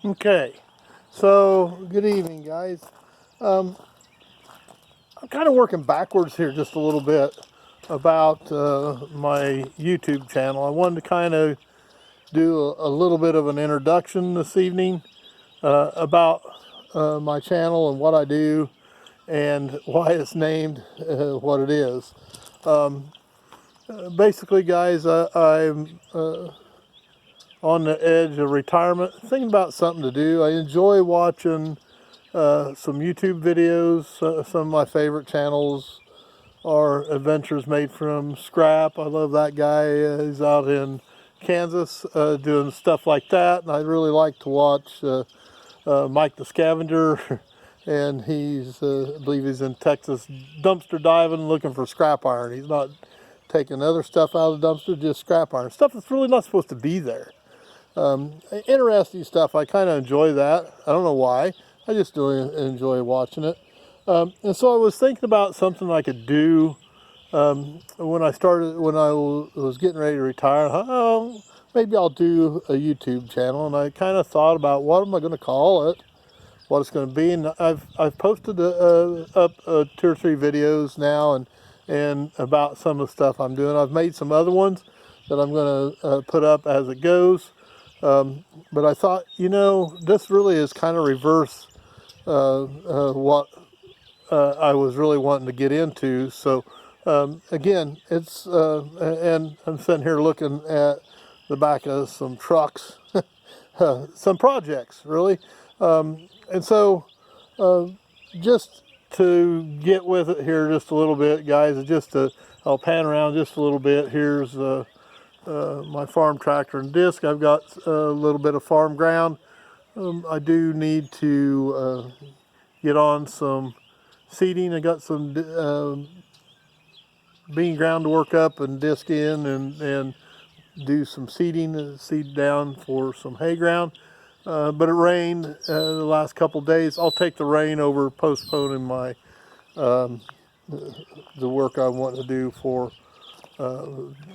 Okay, so good evening, guys. I'm kind of working backwards here just a little bit about my YouTube channel. I wanted to kind of do a little bit of an introduction this evening about my channel and what I do and why it's named what it is. Basically, guys, I'm on the edge of retirement, thinking about something to do. I enjoy watching some YouTube videos. Some of my favorite channels are Adventures Made from Scrap. I love that guy. He's out in Kansas doing stuff like that. And I really like to watch Mike the Scavenger. And I believe he's in Texas dumpster diving looking for scrap iron. He's not taking other stuff out of the dumpster, just scrap iron. Stuff that's really not supposed to be there. Interesting stuff. I kind of enjoy that. I don't know why. I just do enjoy watching it. And so I was thinking about something I could do when I was getting ready to retire. Oh, maybe I'll do a YouTube channel. And I kind of thought about what am I going to call it, what it's going to be. And I've posted up 2 or 3 videos now and about some of the stuff I'm doing. I've made some other ones that I'm going to put up as it goes. But I thought, this really is kind of reverse what I was really wanting to get into. So again, and I'm sitting here looking at the back of some trucks, some projects, really. And so just to get with it here just a little bit, guys, I'll pan around just a little bit. Here's my farm tractor and disc. I've got a little bit of farm ground. I do need to get on some seeding. I got some bean ground to work up and disc in and do some seeding, seed down for some hay ground. But it rained the last couple days. I'll take the rain over postponing my the work I want to do for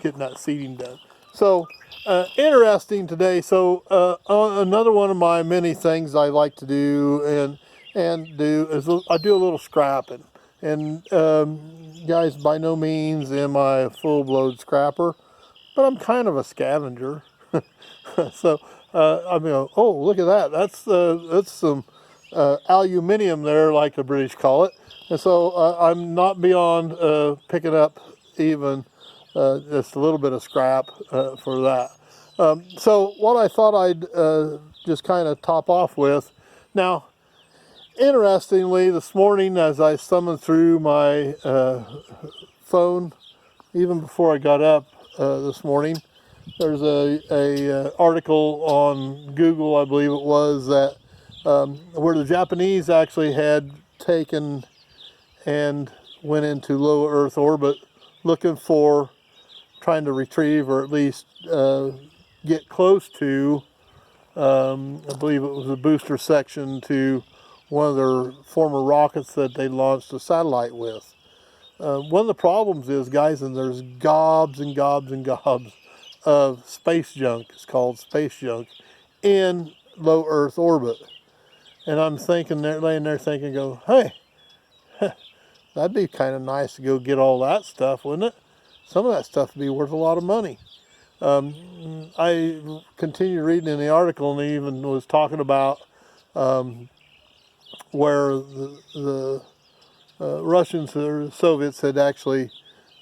getting that seeding done. So interesting today. So another one of my many things I like to do and do is I do a little scrapping. And guys, by no means am I a full-blown scrapper, but I'm kind of a scavenger. So I mean, oh, look at that. That's some aluminium there, like the British call it. And so I'm not beyond picking up even just a little bit of scrap for that. So what I thought I'd just kind of top off with. Now, interestingly, this morning as I summoned through my phone, even before I got up this morning, there's a article on Google, I believe it was, that where the Japanese actually had taken and went into low Earth orbit looking for, trying to retrieve or at least get close to, I believe it was a booster section to one of their former rockets that they launched a satellite with. One of the problems is, guys, and there's gobs and gobs and gobs of space junk, it's called space junk, in low Earth orbit. And I'm thinking, laying there thinking, hey, that'd be kind of nice to go get all that stuff, wouldn't it? Some of that stuff would be worth a lot of money. I continued reading in the article, and he even was talking about where the Russians or Soviets had actually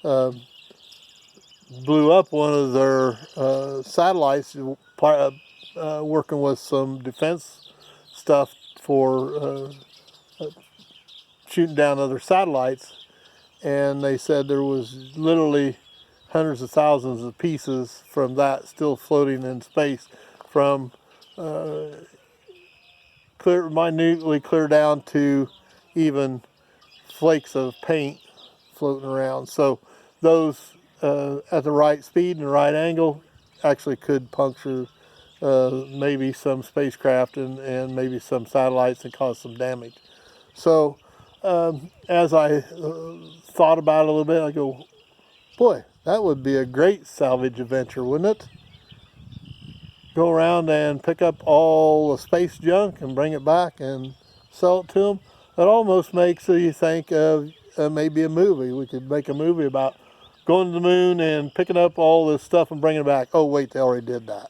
blew up one of their satellites, working with some defense stuff for shooting down other satellites. And they said there was literally hundreds of thousands of pieces from that still floating in space, from minutely clear down to even flakes of paint floating around. So those at the right speed and the right angle actually could puncture maybe some spacecraft and maybe some satellites and cause some damage. So as I thought about it a little bit, I go, boy, that would be a great salvage adventure, wouldn't it? go around and pick up all the space junk and bring it back and sell it to them. It almost makes you think of maybe a movie. We could make a movie about going to the moon and picking up all this stuff and bringing it back. Oh wait, they already did that.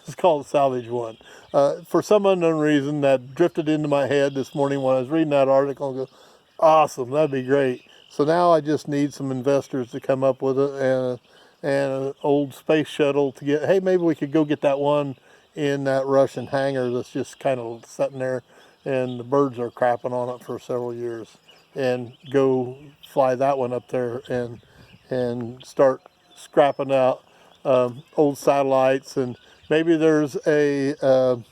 It's called Salvage One. For some unknown reason, that drifted into my head this morning when I was reading that article and go, awesome, that'd be great. So now I just need some investors to come up with it and an old space shuttle to get, hey, maybe we could go get that one in that Russian hangar that's just kind of sitting there and the birds are crapping on it for several years, and go fly that one up there and start scrapping out old satellites. And maybe there's a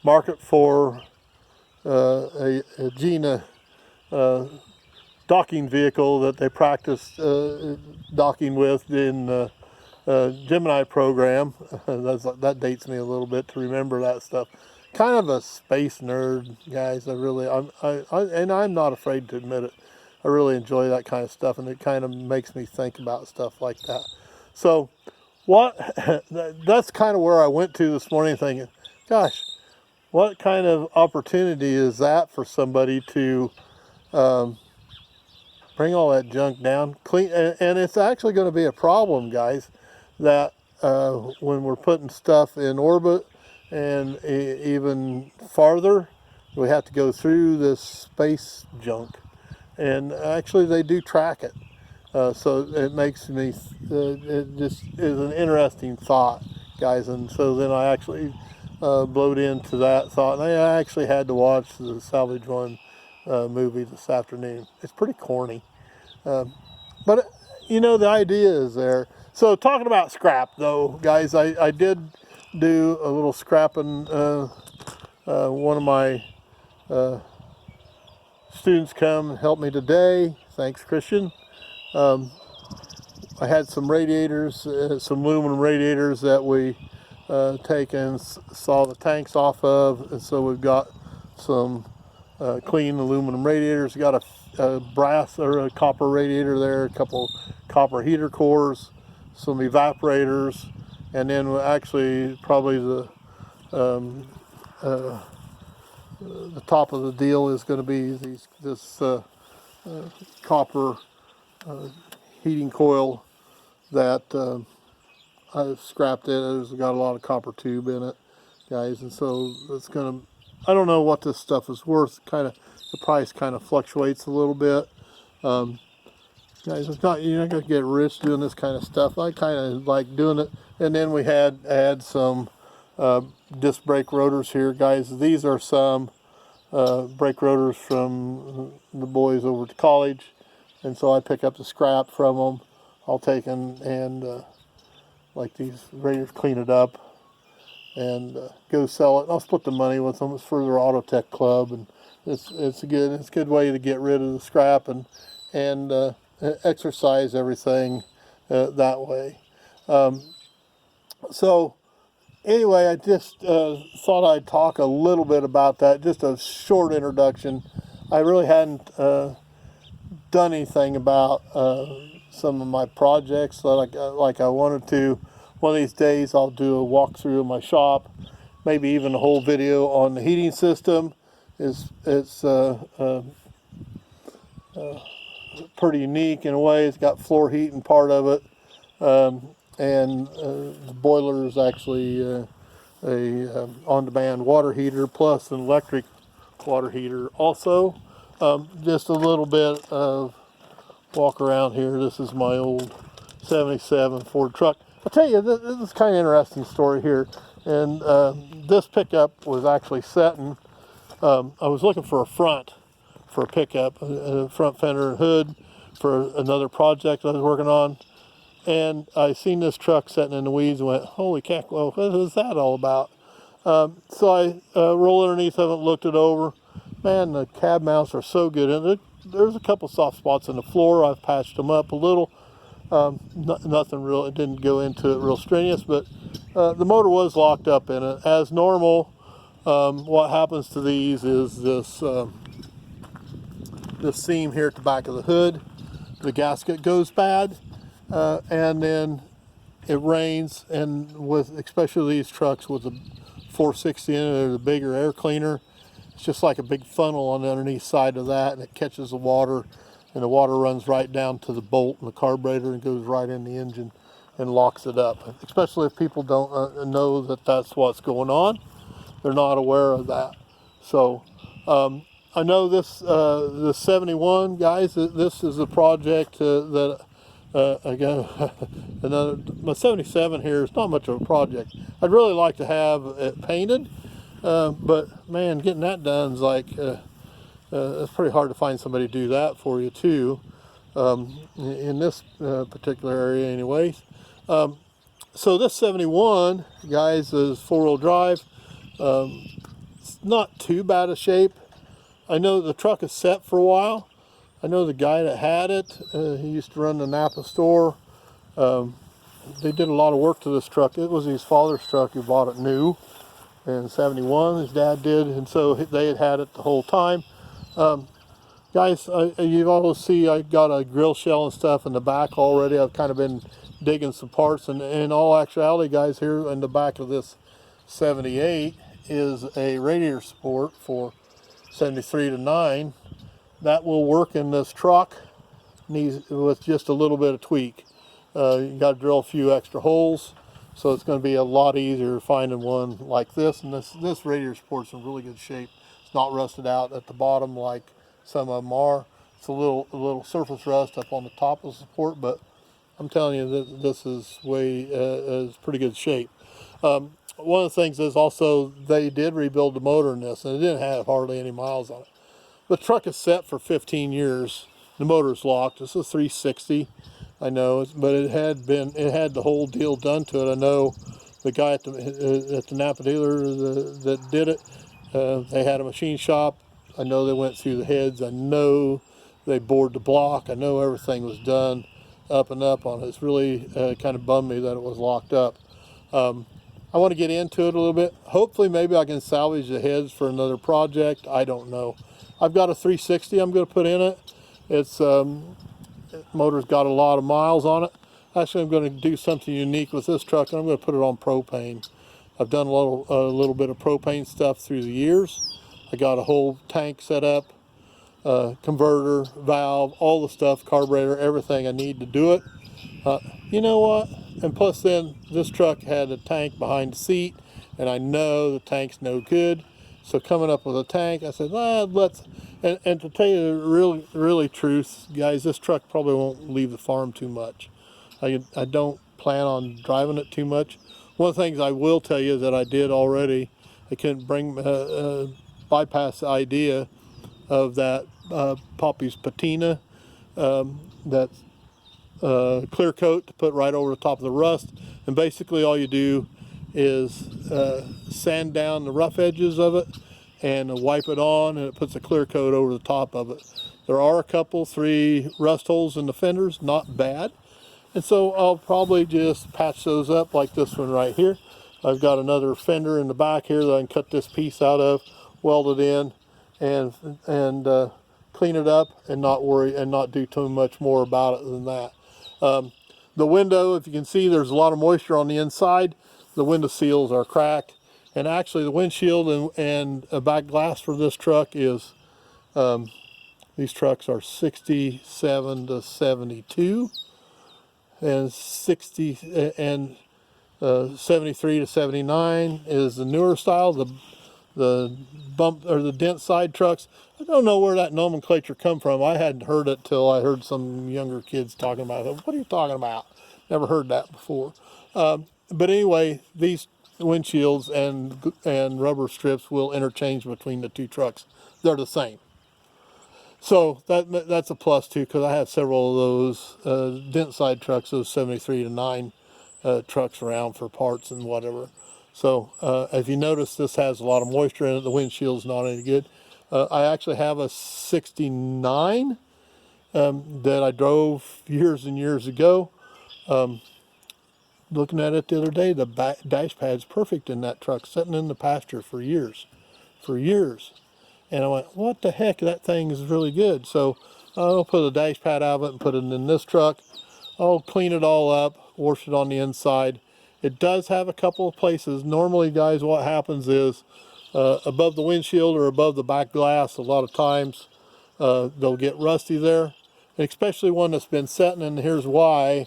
market for a Gina docking vehicle that they practice docking with in the Gemini program. That dates me a little bit to remember that stuff. Kind of a space nerd, guys. And I'm not afraid to admit it. I really enjoy that kind of stuff, and it kind of makes me think about stuff like that. So that's kind of where I went to this morning, thinking, gosh, what kind of opportunity is that for somebody to bring all that junk down, clean? And it's actually going to be a problem, guys, that when we're putting stuff in orbit and even farther, we have to go through this space junk. And actually they do track it. So it makes me, it just is an interesting thought, guys. And so then I actually blowed into that thought, and I actually had to watch the Salvage One movie this afternoon. It's pretty corny. But, you know, the idea is there. So talking about scrap, though, guys, I did do a little scrapping. One of my students come and help me today. Thanks, Christian. I had some radiators, some aluminum radiators that we take and saw the tanks off of. And so we've got some clean aluminum radiators. We got a brass or a copper radiator there, a couple copper heater cores, some evaporators, and then actually probably the top of the deal is going to be this copper heating coil that I've scrapped it. It's got a lot of copper tube in it, guys, and so it's going to, I don't know what this stuff is worth. Kind of, the price kind of fluctuates a little bit. Guys, it's not, you're not going to get rich doing this kind of stuff. I kind of like doing it. And then we had some disc brake rotors here, guys. These are some brake rotors from the boys over at college, and so I pick up the scrap from them. I'll take and like these radiators, clean it up and go sell it. And I'll split the money with them. It's for their Auto Tech Club, and it's a good way to get rid of the scrap and exercise everything that way. So anyway, I just thought I'd talk a little bit about that. Just a short introduction. I really hadn't done anything about some of my projects like I wanted to. One of these days I'll do a walkthrough of my shop, maybe even a whole video on the heating system. It's pretty unique in a way. It's got floor heating part of it, and the boiler is actually a on-demand water heater plus an electric water heater also. Just a little bit of walk around here. This is my old 77 Ford truck. I'll tell you, this is kind of interesting story here. And this pickup was actually setting, I was looking for a front for a pickup, a front fender and hood for another project I was working on. And I seen this truck sitting in the weeds and went, holy cow, well, what is that all about? So I rolled underneath of it, looked it over. Man, the cab mounts are so good. And there's a couple soft spots in the floor. I've patched them up a little. Nothing real, it didn't go into it real strenuous, but the motor was locked up in it. As normal, what happens to these is this seam here at the back of the hood, the gasket goes bad, and then it rains, and with especially these trucks with the 460 in it or the bigger air cleaner, it's just like a big funnel on the underneath side of that, and it catches the water, and the water runs right down to the bolt and the carburetor and goes right in the engine and locks it up. Especially if people don't know that that's what's going on. They're not aware of that. So I know this the 71 guys. This is a project that again another my 77 here is not much of a project. I'd really like to have it painted, but man, getting that done is like it's pretty hard to find somebody to do that for you too. In this particular area, anyways. So this 71 guys is 4-wheel drive. It's not too bad a shape. I know the truck is set for a while. I know the guy that had it, he used to run the Napa store. They did a lot of work to this truck. It was his father's truck. He bought it new in 71, his dad did, and so they had it the whole time. Guys, you all see I got a grill shell and stuff in the back already. I've kind of been digging some parts, and in all actuality, guys, here in the back of this 78 is a radiator support for 73 to 9 that will work in this truck. Needs with just a little bit of tweak. You got to drill a few extra holes, so it's going to be a lot easier finding one like this. And this radiator support's in really good shape. It's not rusted out at the bottom like some of them are. It's a little surface rust up on the top of the support, but I'm telling you that this is is pretty good shape. One of the things is also they did rebuild the motor in this, and it didn't have hardly any miles on it. The truck is set for 15 years. The motor's locked. This is 360, I know, but it had the whole deal done to it. I know the guy at the Napa dealer that did it. They had a machine shop. I know they went through the heads. I know they bored the block. I know everything was done up and up on it. It's really kind of bummed me that it was locked up. I want to get into it a little bit. Hopefully maybe I can salvage the heads for another project. I don't know. I've got a 360 I'm going to put in it. It's motor's got a lot of miles on it. Actually, I'm going to do something unique with this truck, and I'm going to put it on propane. I've done a little bit of propane stuff through the years. I got a whole tank set up, converter, valve, all the stuff, carburetor, everything I need to do it. You know what? And plus then this truck had a tank behind the seat, and I know the tank's no good. So coming up with a tank, I said, and to tell you the really truth, guys, this truck probably won't leave the farm too much. I don't plan on driving it too much. One of the things I will tell you that I did already, I couldn't bypass the idea of that Poppy's patina, that clear coat to put right over the top of the rust. And basically all you do is sand down the rough edges of it and wipe it on, and it puts a clear coat over the top of it. There are a couple, 3 rust holes in the fenders, not bad. And so I'll probably just patch those up like this one right here. I've got another fender in the back here that I can cut this piece out of, weld it in, and clean it up and not worry and not do too much more about it than that. The window, if you can see, there's a lot of moisture on the inside. The window seals are cracked, and actually the windshield and a back glass for this truck is, these trucks are 67 to 72, and 73 to 79 is the newer style. The bump or the dent side trucks, I don't know where that nomenclature come from. I hadn't heard it till I heard some younger kids talking about it. What are you talking about? Never heard that before. But anyway, these windshields and rubber strips will interchange between the two trucks. They're the same. So that's a plus too, because I have several of those dent side trucks, those 73 to 9 trucks around for parts and whatever. So if you notice, this has a lot of moisture in it. The windshield's not any good. I actually have a 69 that I drove years and years ago. Looking at it the other day, the dash pad's perfect in that truck, sitting in the pasture for years. And I went, what the heck, that thing is really good. So I'll put a dash pad out of it and put it in this truck. I'll clean it all up, washed it on the inside. It does have a couple of places. Normally, guys, what happens is above the windshield or above the back glass, a lot of times they'll get rusty there, and especially one that's been setting. And here's why: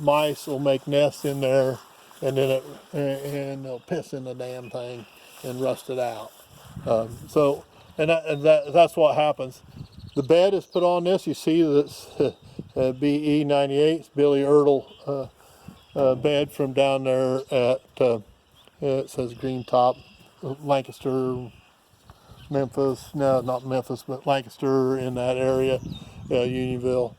mice will make nests in there, and then they'll piss in the damn thing and rust it out. That's what happens. The bed is put on this. You see that's BE98. It's Billy Ertl bed from down there at it says Green Top, Lancaster, Memphis. No, not Memphis, but Lancaster, in that area, Unionville.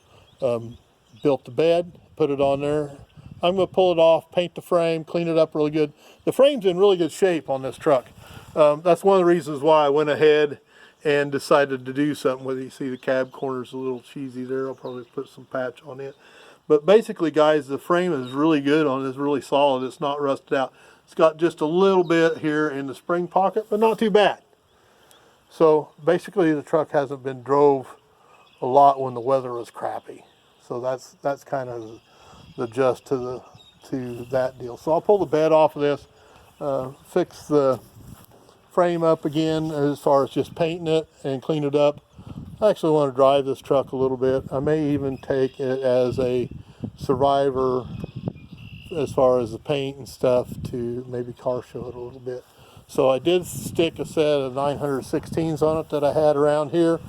Built the bed, put it on there. I'm going to pull it off, paint the frame, clean it up really good. The frame's in really good shape on this truck. That's one of the reasons why I went ahead and decided to do something with it. You see the cab corner's a little cheesy there. I'll probably put some patch on it. But basically, guys, the frame is really good on it. It's really solid. It's not rusted out. It's got just a little bit here in the spring pocket, but not too bad. So basically, the truck hasn't been drove a lot when the weather was crappy. So that's kind of the gist to that deal. So I'll pull the bed off of this, fix the frame up again as far as just painting it and clean it up. I actually want to drive this truck a little bit. I may even take it as a survivor as far as the paint and stuff to maybe car show it a little bit. So I did stick a set of 916s on it that I had around here.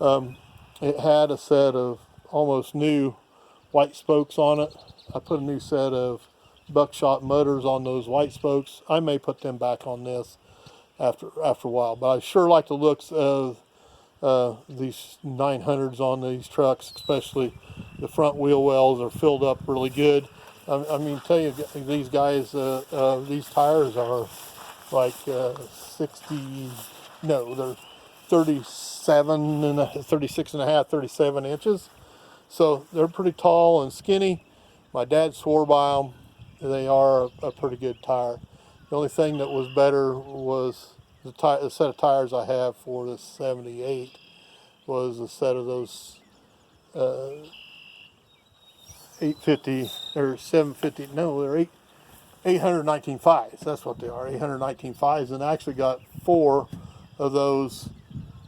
It had a set of almost new white spokes on it. I put a new set of buckshot motors on those white spokes. I may put them back on this after a while, but I sure like the looks of these 900s on these trucks, especially the front wheel wells are filled up really good. I mean, tell you, these guys, these tires are like 60, no, they're 36 and a half, 37 inches. So they're pretty tall and skinny. My dad swore by them. They are a pretty good tire. The only thing that was better was the set of tires I have for this 78 was a set of those 850 or 750. No, they're 819 5s. That's what they are, 819 5s. And I actually got 4 of those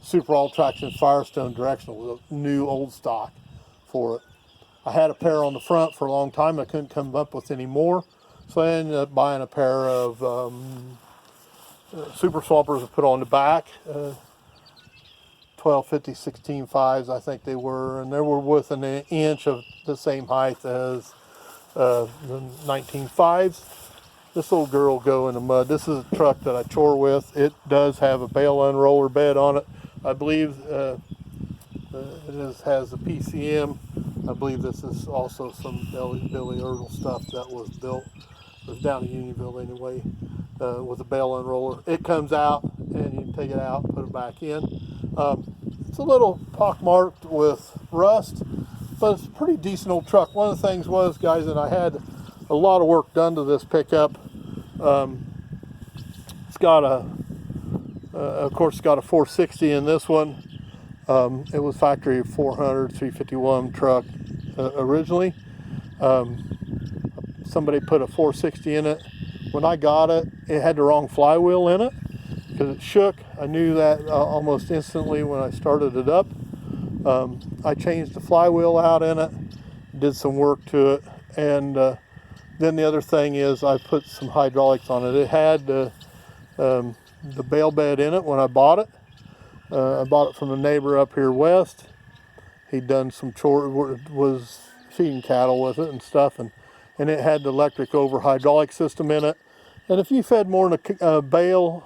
Super All Traction Firestone directional, the new old stock for it. I had a pair on the front for a long time. I couldn't come up with any more. So I ended up buying a pair of Super Swampers to put on the back. 1250 16 5s, I think they were. And they were within an inch of the same height as the 19 5s. This little girl will go in the mud. This is a truck that I chore with. It does have a bale unroller bed on it. I believe it has a PCM. I believe this is also some Billy Ertl stuff that was built. It was down in Unionville anyway, with a bale unroller. It comes out and you can take it out, put it back in. It's a little pockmarked with rust, but it's a pretty decent old truck. One of the things was, guys, that I had a lot of work done to this pickup. It's got of course, it's got a 460 in this one. It was factory 400 351 truck originally. Somebody put a 460 in it. When I got it, it had the wrong flywheel in it because it shook. I knew that almost instantly when I started it up. I changed the flywheel out in it, did some work to it, and then the other thing is I put some hydraulics on it. It had the bale bed in it when I bought it. I bought it from a neighbor up here west. He'd done some chore, was feeding cattle with it and stuff, and it had the electric over hydraulic system in it. And if you fed more than a bale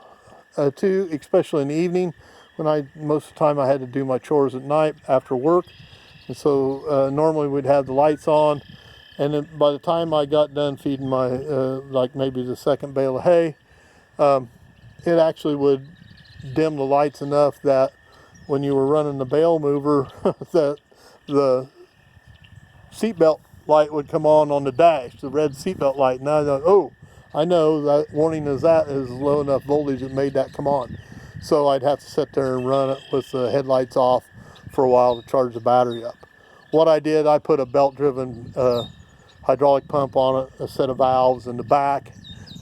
too, especially in the evening, when most of the time I had to do my chores at night after work, and so normally we'd have the lights on, and then by the time I got done feeding my like maybe the second bale of hay, it actually would dim the lights enough that when you were running the bale mover, that the seatbelt light would come on the dash, the red seatbelt light. And I thought, oh, I know that warning is low enough voltage that made that come on. So I'd have to sit there and run it with the headlights off for a while to charge the battery up. What I did, I put a belt-driven hydraulic pump on it, a set of valves in the back.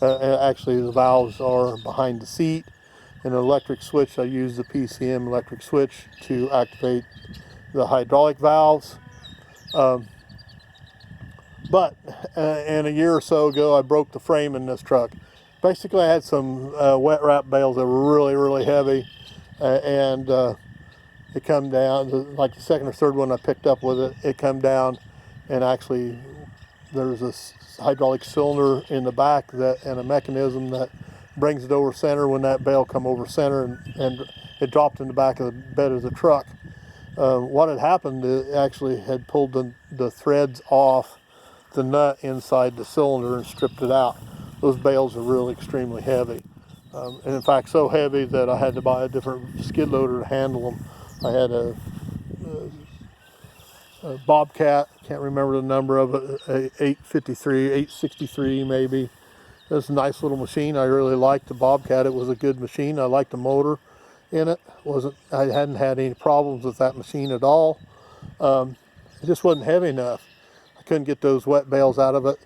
Actually, the valves are behind the seat. And an electric switch, I use the PCM electric switch to activate the hydraulic valves. But and a year or so ago, I broke the frame in this truck. Basically, I had some wet wrap bales that were really, really heavy, and it come down, like the second or third one I picked up with it, it come down, and actually there's a hydraulic cylinder in the back that, and a mechanism that brings it over center when that bale come over center, and it dropped in the back of the bed of the truck. What had happened, it actually had pulled the threads off the nut inside the cylinder and stripped it out. Those bales are really extremely heavy. And in fact, so heavy that I had to buy a different skid loader to handle them. I had a Bobcat, can't remember the number of it, a 853, 863 maybe. It's a nice little machine. I really liked the Bobcat. It was a good machine. I liked the motor in it. I hadn't had any problems with that machine at all. It just wasn't heavy enough. I couldn't get those wet bales out of it.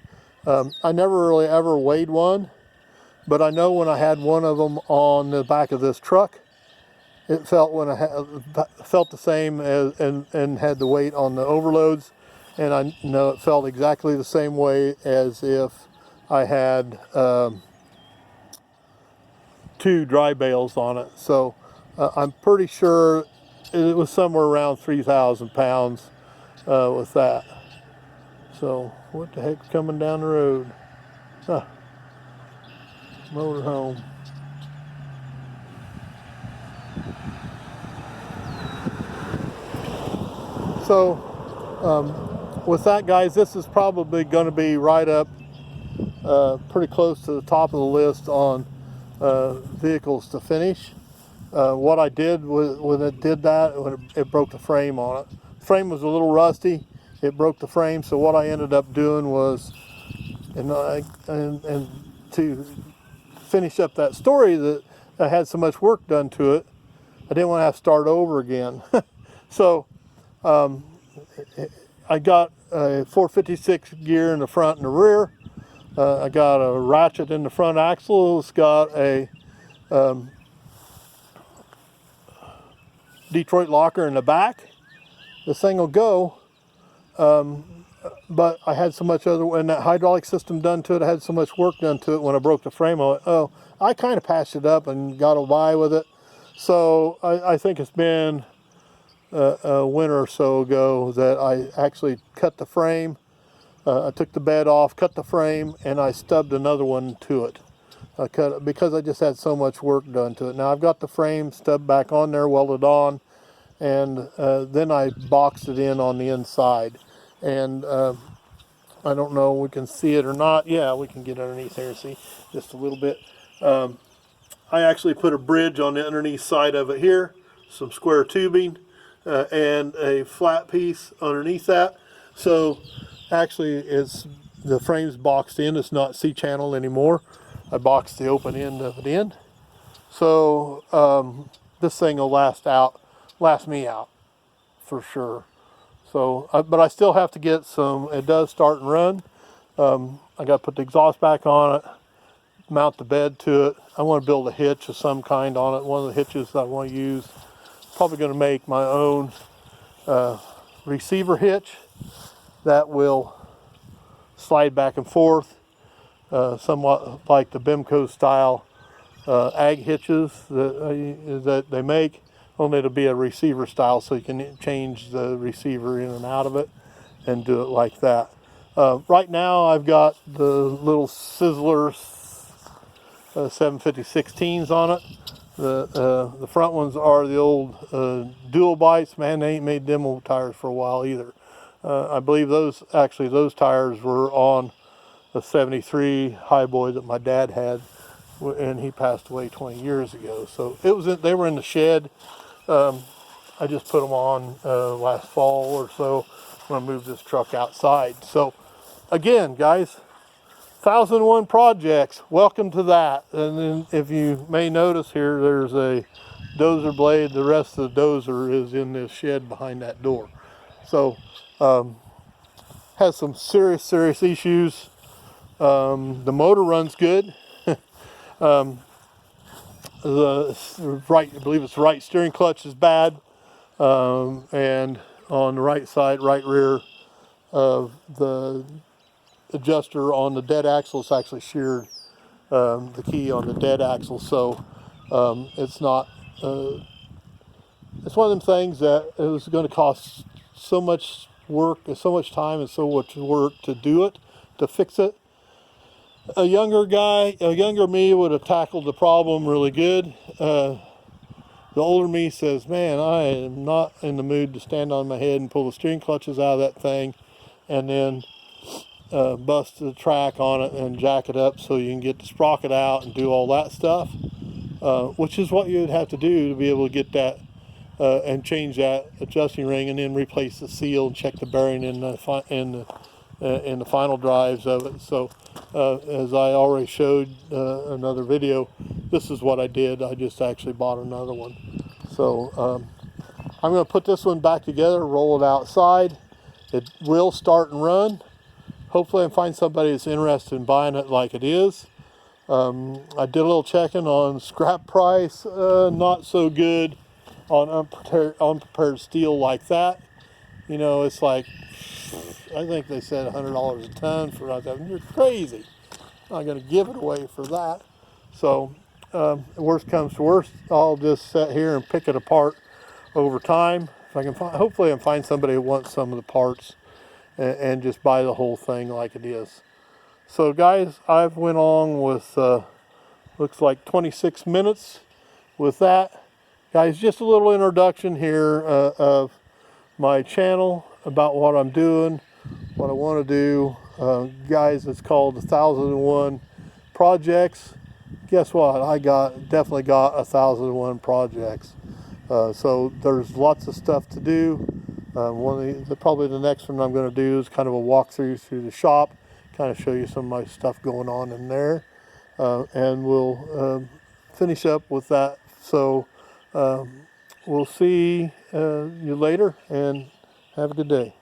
I never really ever weighed one, but I know when I had one of them on the back of this truck, it felt felt the same as, and had the weight on the overloads, and I know it felt exactly the same way as if I had 2 dry bales on it. So I'm pretty sure it was somewhere around 3,000 pounds with that. So what the heck's coming down the road? Huh. Motorhome. So with that, guys, this is probably going to be right up pretty close to the top of the list on vehicles to finish. What I did when it did that, it broke the frame on it. The frame was a little rusty. It broke the frame, so what I ended up doing was, and to finish up that story, that I had so much work done to it, I didn't want to have to start over again. So I got a 456 gear in the front and the rear. I got a ratchet in the front axle. It's got a Detroit locker in the back. This thing will go, but I had so much and that hydraulic system done to it, I had so much work done to it when I broke the frame on it. I kind of patched it up and got by with it. So I think it's been a winter or so ago that I actually cut the frame. I took the bed off, cut the frame, and I stubbed another one to it. I cut it because I just had so much work done to it. Now I've got the frame stubbed back on there, welded on, and then I boxed it in on the inside. And I don't know, we can see it or not. Yeah, we can get underneath there, see, just a little bit. I actually put a bridge on the underneath side of it here, some square tubing, and a flat piece underneath that. So actually the frame's boxed in, it's not C-channel anymore. I boxed the open end of it in. So this thing will last me out for sure. So, but I still have to get some, it does start and run. I got to put the exhaust back on it, mount the bed to it. I want to build a hitch of some kind on it. One of the hitches that I want to use, probably going to make my own receiver hitch that will slide back and forth, somewhat like the Bimco style ag hitches that they make, only it'll be a receiver style, so you can change the receiver in and out of it and do it like that. Right now I've got the little Sizzler 750/16s on it. The front ones are the old dual bites. Man, they ain't made demo tires for a while either. I believe those tires were on the 73 Highboy that my dad had, and he passed away 20 years ago. So they were in the shed. I just put them on last fall or so when I moved this truck outside. So again, guys, 1001 projects, welcome to that. And then if you may notice here, there's a dozer blade. The rest of the dozer is in this shed behind that door. So has some serious issues. The motor runs good. The right, I believe it's right steering clutch is bad, and on the right side, right rear of the adjuster on the dead axle, it's actually sheared, the key on the dead axle, so it's not. It's one of them things that it was going to cost so much work and so much time and so much work to do it, to fix it. A younger me would have tackled the problem really good. The older me says, man, I am not in the mood to stand on my head and pull the steering clutches out of that thing and then bust the track on it and jack it up so you can get the sprocket out and do all that stuff, which is what you would have to do to be able to get that and change that adjusting ring and then replace the seal and check the bearing in the final drives of it. So as I already showed another video, this is what I did. I just actually bought another one. So I'm going to put this one back together, roll it outside. It will start and run. Hopefully I find somebody that's interested in buying it like it is. I did a little checking on scrap price, not so good on unprepared steel like that. You know, it's like, I think they said $100 a ton for that. You're crazy. I'm not going to give it away for that. So, worst comes to worst, I'll just sit here and pick it apart over time. If I can find, hopefully I can find somebody who wants some of the parts and just buy the whole thing like it is. So guys, I've went on with, looks like 26 minutes with that. Guys, just a little introduction here of my channel, about what I'm doing, what I want to do. Guys, it's called 1001 Projects. Guess what? I definitely got 1001 projects. So there's lots of stuff to do. Probably the next one I'm going to do is kind of a walkthrough through the shop, kind of show you some of my stuff going on in there, and we'll finish up with that. So we'll see you later, and have a good day.